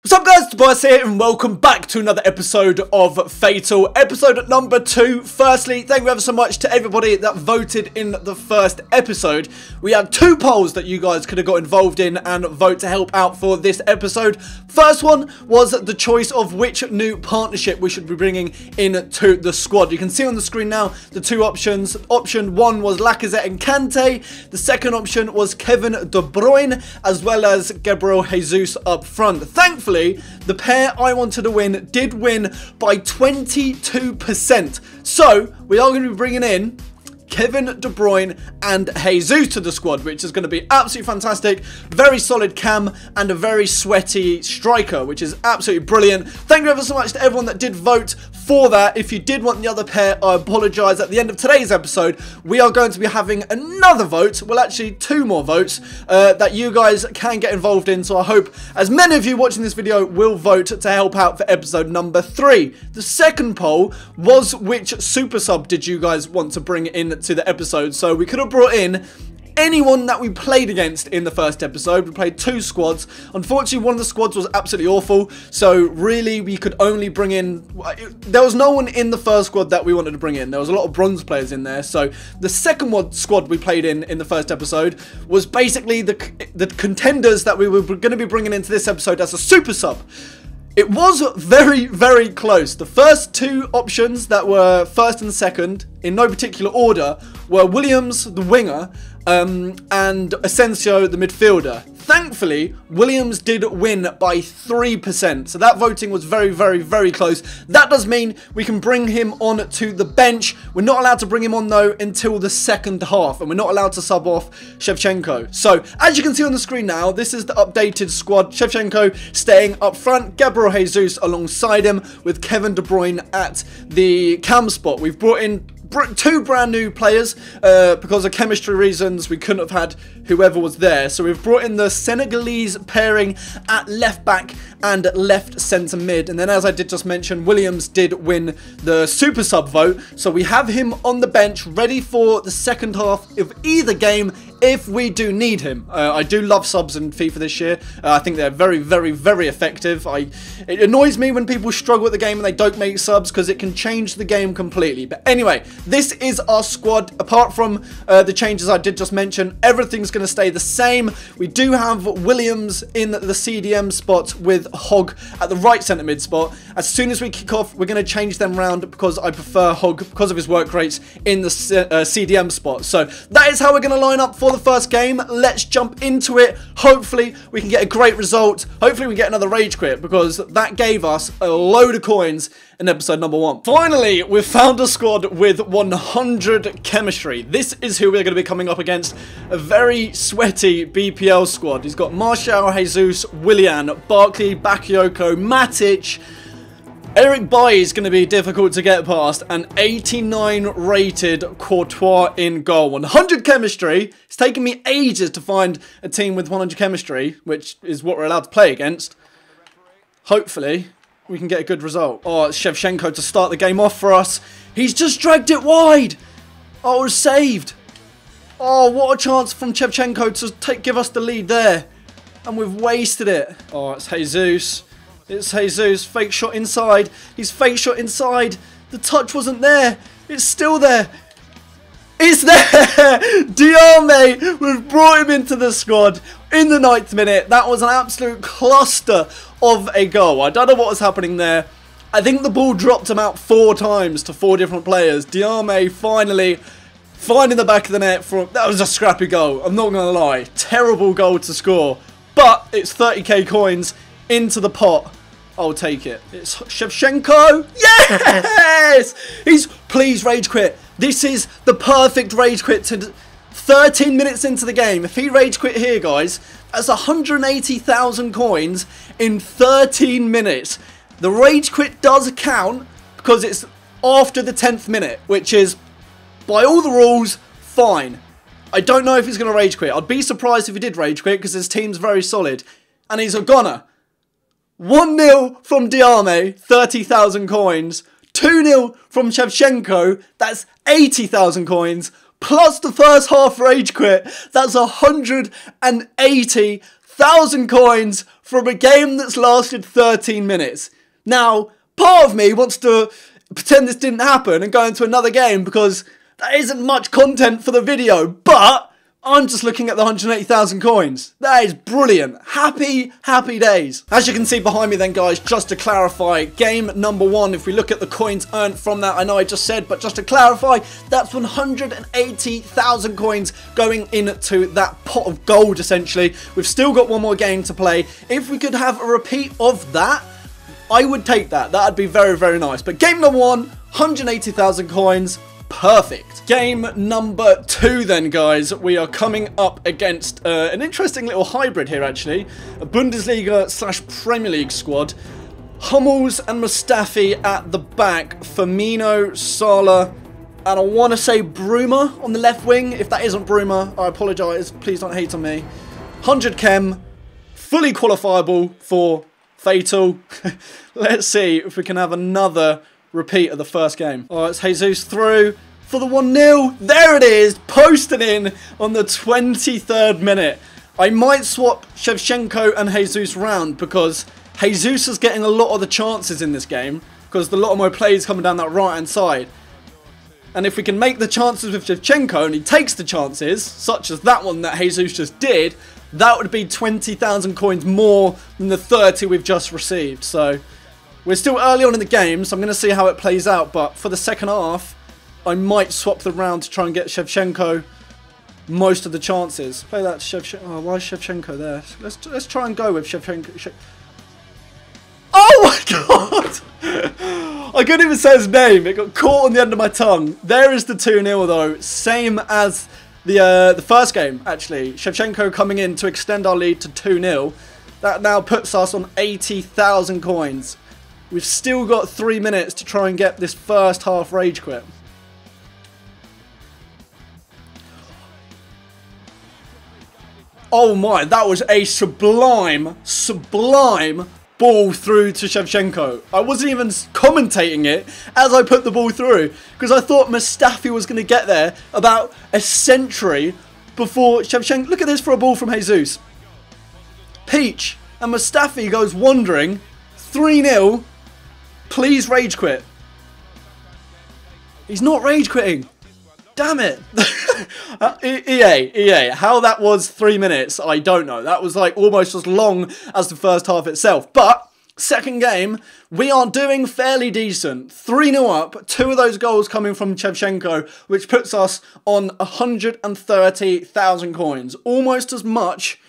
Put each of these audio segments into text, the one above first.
What's up guys, Tobias here and welcome back to another episode of Fatal, episode number 2. Firstly, thank you ever so much to everybody that voted in the first episode. We had 2 polls that you guys could have got involved in and vote to help out for this episode. First one was the choice of which new partnership we should be bringing into the squad. You can see on the screen now the 2 options. Option 1 was Lacazette and Kante. The second option was Kevin De Bruyne as well as Gabriel Jesus up front. Thankfully, the pair I wanted to win did win by 22%. So, we are going to be bringing in Kevin De Bruyne and Jesus to the squad, which is going to be absolutely fantastic. Very solid cam and a very sweaty striker, which is absolutely brilliant. Thank you ever so much to everyone that did vote for that. If you did want the other pair, I apologise. At the end of today's episode, we are going to be having another vote. Well, actually 2 more votes that you guys can get involved in. So I hope as many of you watching this video will vote to help out for episode number 3. The second poll was which super sub did you guys want to bring in to the episode. So we could have brought in anyone that we played against in the first episode. We played 2 squads. Unfortunately, one of the squads was absolutely awful. So really, we could only bring in... There was no one in the first squad that we wanted to bring in. There was a lot of bronze players in there. So the second squad we played in the first episode was basically the contenders that we were going to be bringing into this episode as a super sub. It was very, very close. The first 2 options that were first and second, in no particular order, were Williams, the winger, and Asensio, the midfielder. Thankfully, Williams did win by 3%. So that voting was very, very, very close. That does mean we can bring him on to the bench. We're not allowed to bring him on, though, until the second half. And we're not allowed to sub off Shevchenko. So, as you can see on the screen now, this is the updated squad. Shevchenko staying up front. Gabriel Jesus alongside him with Kevin De Bruyne at the cam spot. We've brought in 2 brand new players because of chemistry reasons. We couldn't have had whoever was there, so we've brought in the Senegalese pairing at left back and left centre mid. And then, as I did just mention, Williams did win the super sub vote, so we have him on the bench ready for the second half of either game if we do need him. I do love subs in FIFA this year. I think they're very, very, very effective. It annoys me when people struggle with the game and they don't make subs because it can change the game completely. But anyway, this is our squad. Apart from the changes I did just mention, everything's going to stay the same. We do have Williams in the CDM spot with Hogg at the right centre mid spot. As soon as we kick off, we're going to change them round because I prefer Hogg because of his work rates in the CDM spot. So that is how we're going to line up for the first game. Let's jump into it. Hopefully we can get a great result. Hopefully we get another rage quit because that gave us a load of coins in episode number 1. Finally, we've found a squad with 100 chemistry. This is who we're going to be coming up against. A very sweaty BPL squad. He's got Martial, Jesus, Willian, Barkley, Bakayoko, Matic. Eric Bailly is going to be difficult to get past, and 89 rated Courtois in goal. 100 chemistry. It's taken me ages to find a team with 100 chemistry, which is what we're allowed to play against. Hopefully, we can get a good result. Oh, it's Shevchenko to start the game off for us. He's just dragged it wide. Oh, it was saved. Oh, what a chance from Shevchenko to give us the lead there. And we've wasted it. Oh, it's Jesus. It's Jesus, fake shot inside. He's fake shot inside. The touch wasn't there. It's still there. It's there! Diarme, we've brought him into the squad in the 9th minute. That was an absolute cluster of a goal. I don't know what was happening there. I think the ball dropped him out 4 times to 4 different players. Diarme finally finding the back of the net. That was a scrappy goal. I'm not going to lie. Terrible goal to score. But it's 30k coins into the pot. I'll take it. It's Shevchenko. Yes! Please rage quit. This is the perfect rage quit to 13 minutes into the game. If he rage quit here, guys, that's 180,000 coins in 13 minutes. The rage quit does count because it's after the 10th minute, which is, by all the rules, fine. I don't know if he's going to rage quit. I'd be surprised if he did rage quit because his team's very solid. And he's a goner. 1-0 from Diarme, 30,000 coins. 2-0 from Shevchenko, that's 80,000 coins. Plus the first half rage quit, that's 180,000 coins from a game that's lasted 13 minutes. Now, part of me wants to pretend this didn't happen and go into another game because that isn't much content for the video, but I'm just looking at the 180,000 coins. That is brilliant. Happy, happy days. As you can see behind me then, guys, just to clarify, game number 1, if we look at the coins earned from that, I know I just said, but just to clarify, that's 180,000 coins going into that pot of gold, essentially. We've still got one more game to play. If we could have a repeat of that, I would take that. That'd be very, very nice. But game number 1, 180,000 coins. Perfect. Game number 2 then, guys. We are coming up against an interesting little hybrid here, actually. A Bundesliga / Premier League squad. Hummels and Mustafi at the back. Firmino, Salah, and I want to say Bruma on the left wing. If that isn't Bruma, I apologise. Please don't hate on me. 100 chem. Fully qualifiable for Fatal. Let's see if we can have another repeat of the first game. Alright, it's Jesus through for the 1-0. There it is, posted in on the 23rd minute. I might swap Shevchenko and Jesus round because Jesus is getting a lot of the chances in this game because a lot of my plays coming down that right hand side. And if we can make the chances with Shevchenko and he takes the chances, such as that one that Jesus just did, that would be 20,000 coins more than the 30 we've just received. So we're still early on in the game, so I'm going to see how it plays out. But for the second half, I might swap them round to try and get Shevchenko most of the chances. Play that Shevchenko. Oh, why is Shevchenko there? Let's try and go with Shevchenko. Oh my god! I couldn't even say his name. It got caught on the end of my tongue. There is the 2-0 though. Same as the first game, actually. Shevchenko coming in to extend our lead to 2-0. That now puts us on 80,000 coins. We've still got 3 minutes to try and get this first half rage quit. Oh my, that was a sublime ball through to Shevchenko. I wasn't even commentating it as I put the ball through because I thought Mustafi was going to get there about a century before Shevchenko. Look at this for a ball from Jesus. Peach and Mustafi goes wandering. 3-0. Please rage quit. He's not rage quitting. Damn it. EA. How that was 3 minutes, I don't know. That was like almost as long as the first half itself. But second game, we are doing fairly decent. 3-0 up. 2 of those goals coming from Shevchenko, which puts us on 130,000 coins. Almost as much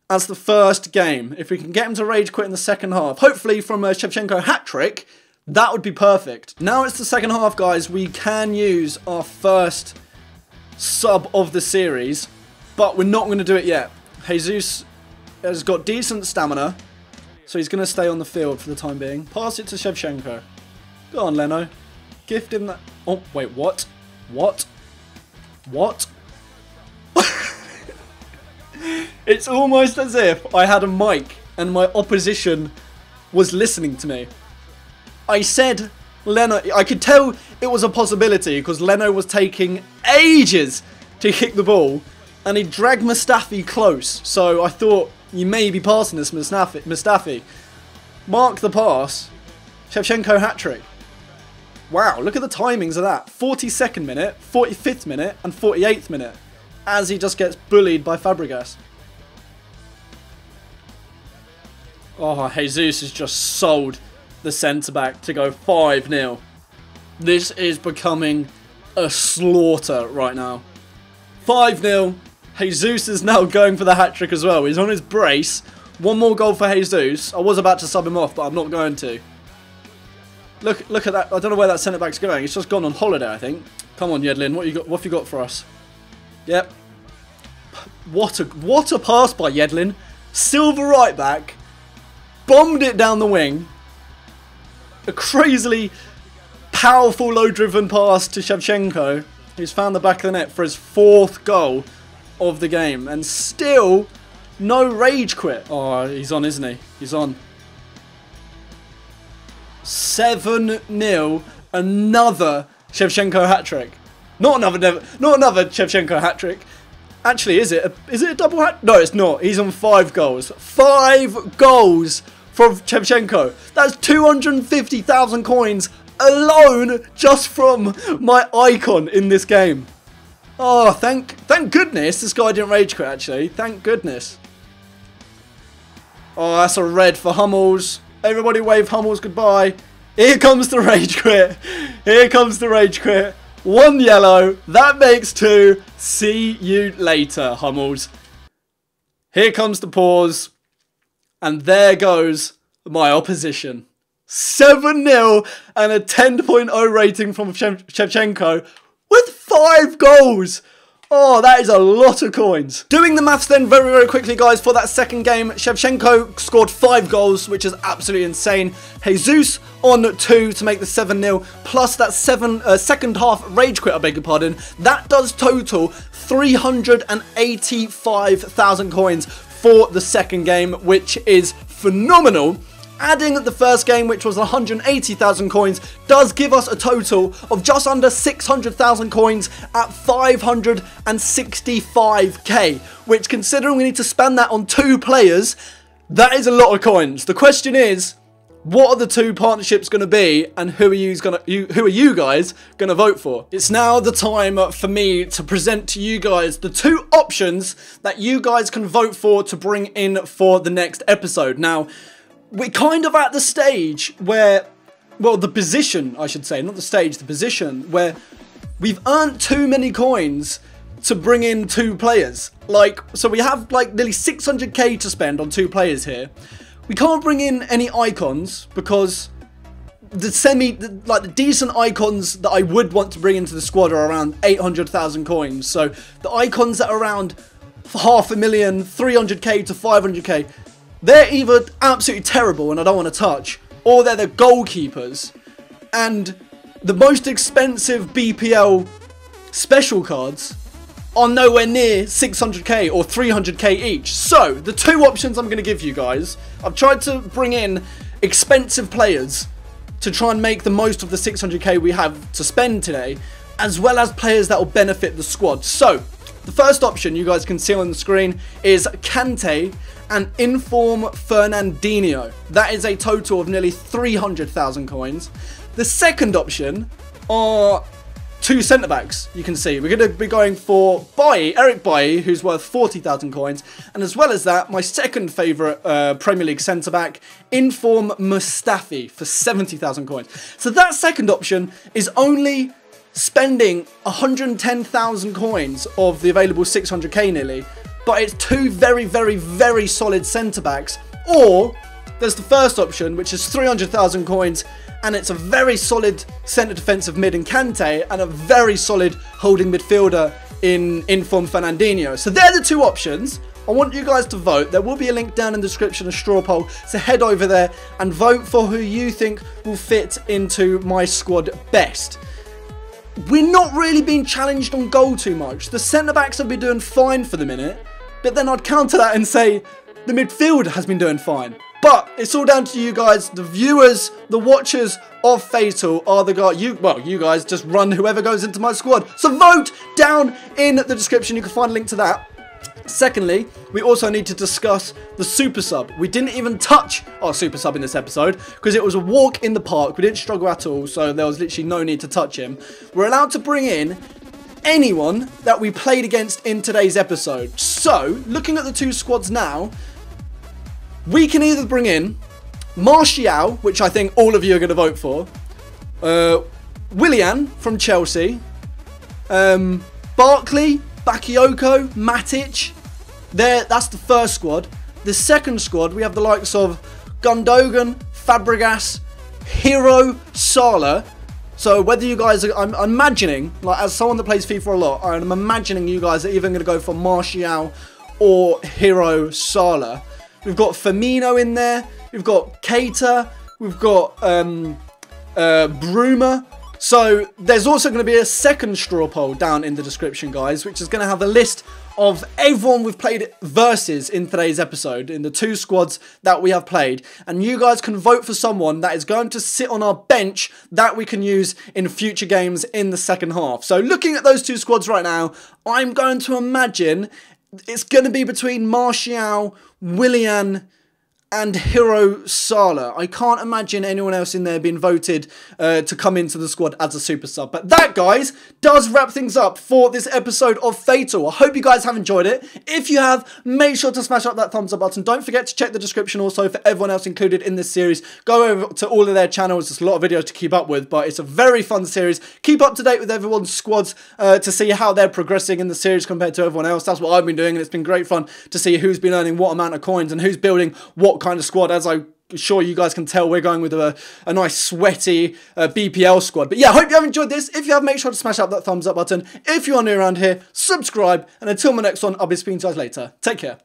as the first game. If we can get him to rage quit in the second half, hopefully from a Shevchenko hat-trick, that would be perfect. Now it's the second half, guys. We can use our first sub of the series, but we're not going to do it yet. Jesus has got decent stamina, so he's going to stay on the field for the time being. Pass it to Shevchenko. Go on, Leno. Gift him that. Oh, wait, what? What? What? It's almost as if I had a mic and my opposition was listening to me. I said Leno, I could tell it was a possibility because Leno was taking ages to kick the ball and he dragged Mustafi close. So I thought, you may be passing this Mustafi. Mark the pass. Shevchenko hat-trick. Wow, look at the timings of that. 42nd minute, 45th minute and 48th minute as he just gets bullied by Fabregas. Oh, Jesus has just sold the centre-back to go 5-0. This is becoming a slaughter right now. 5-0. Jesus is now going for the hat-trick as well. He's on his brace. One more goal for Jesus. I was about to sub him off, but I'm not going to. Look at that. I don't know where that centre-back's going. It's just gone on holiday, I think. Come on, Yedlin. What have you got for us? Yep. What a pass by Yedlin. Silver right back. Bombed it down the wing. A crazily powerful low-driven pass to Shevchenko, who's found the back of the net for his 4th goal of the game. And still, no rage quit. Oh, he's on, isn't he? He's on. 7-0. Another Shevchenko hat-trick. Not another Shevchenko hat-trick. Actually, is it a double hat? No, it's not. He's on 5 goals. 5 goals from Shevchenko. That's 250,000 coins alone just from my icon in this game. Oh, thank goodness this guy didn't rage quit, actually. Thank goodness. Oh, that's a red for Hummels. Everybody wave Hummels goodbye. Here comes the rage quit. Here comes the rage quit. 1 yellow. That makes 2. See you later, Hummels. Here comes the pause. And there goes my opposition. 7-0 and a 10.0 rating from Shevchenko with 5 goals. Oh, that is a lot of coins. Doing the maths then very quickly, guys, for that second game, Shevchenko scored 5 goals, which is absolutely insane. Jesus on 2 to make the 7-0, plus that second half rage quit, I beg your pardon. That does total 385,000 coins for the second game, which is phenomenal. Adding the first game, which was 180,000 coins, does give us a total of just under 600,000 coins at 565k, which, considering we need to spend that on 2 players, that is a lot of coins. The question is, what are the 2 partnerships going to be, and who are you guys going to vote for? It's now the time for me to present to you guys the 2 options that you guys can vote for to bring in for the next episode. Now, we're kind of at the stage where, well, the position, I should say, not the stage, the position where we've earned too many coins to bring in 2 players. Like, so we have like nearly 600k to spend on 2 players here. We can't bring in any icons because the decent icons that I would want to bring into the squad are around 800,000 coins. So the icons that are around 500,000, 300k to 500k, they're either absolutely terrible and I don't want to touch, or they're the goalkeepers. And the most expensive BPL special cards are nowhere near 600k or 300k each. So, the 2 options I'm going to give you guys, I've tried to bring in expensive players to try and make the most of the 600k we have to spend today, as well as players that will benefit the squad. So, the first option you guys can see on the screen is Kante and Inform Fernandinho. That is a total of nearly 300,000 coins. The second option are 2 centre-backs, you can see. We're going to be going for Eric Bailly, who's worth 40,000 coins. And as well as that, my second favourite Premier League centre-back, Inform Mustafi, for 70,000 coins. So that second option is only spending 110,000 coins of the available 600k nearly, but it's 2 very solid centre-backs. Or there's the first option, which is 300,000 coins, and it's a very solid centre defensive mid in Kante and a very solid holding midfielder in Inform Fernandinho. So they're the 2 options. I want you guys to vote. There will be a link down in the description, a straw poll, so head over there and vote for who you think will fit into my squad best. We're not really being challenged on goal too much. The centre-backs have been doing fine for the minute, but then I'd counter that and say the midfield has been doing fine. But it's all down to you guys, the viewers, the watchers of Fatal are the guy. You guys just run whoever goes into my squad. So vote down in the description. You can find a link to that. Secondly, we also need to discuss the super sub. We didn't even touch our super sub in this episode because it was a walk in the park. We didn't struggle at all, so there was literally no need to touch him. We're allowed to bring in anyone that we played against in today's episode. So, looking at the 2 squads now, we can either bring in Martial, which I think all of you are going to vote for, Willian from Chelsea, Barkley, Bakayoko, Matic. That's the first squad. The second squad, we have the likes of Gundogan, Fabregas, Hero, Salah. So whether you guys are, I'm imagining, like as someone that plays FIFA a lot, I'm imagining you guys are either going to go for Martial or Hero, Salah. We've got Firmino in there. We've got Keita. We've got Bruma. So there's also going to be a second straw poll down in the description, guys, which is going to have a list of everyone we've played versus in today's episode, in the 2 squads that we have played. And you guys can vote for someone that is going to sit on our bench that we can use in future games in the second half. So looking at those 2 squads right now, I'm going to imagine it's going to be between Martial, Willian, and Hero Salah. I can't imagine anyone else in there being voted to come into the squad as a super sub. But that, guys, does wrap things up for this episode of Fatal. I hope you guys have enjoyed it. If you have, make sure to smash up that thumbs up button. Don't forget to check the description also for everyone else included in this series. Go over to all of their channels. There's a lot of videos to keep up with, but it's a very fun series. Keep up to date with everyone's squads to see how they're progressing in the series compared to everyone else. That's what I've been doing, and it's been great fun to see who's been earning what amount of coins and who's building what kind of squad. As I'm sure you guys can tell, we're going with a nice sweaty BPL squad. But yeah, I hope you have enjoyed this. If you have, make sure to smash up that thumbs up button. If you are new around here, subscribe, and until my next one, I'll be speaking to you guys later. Take care.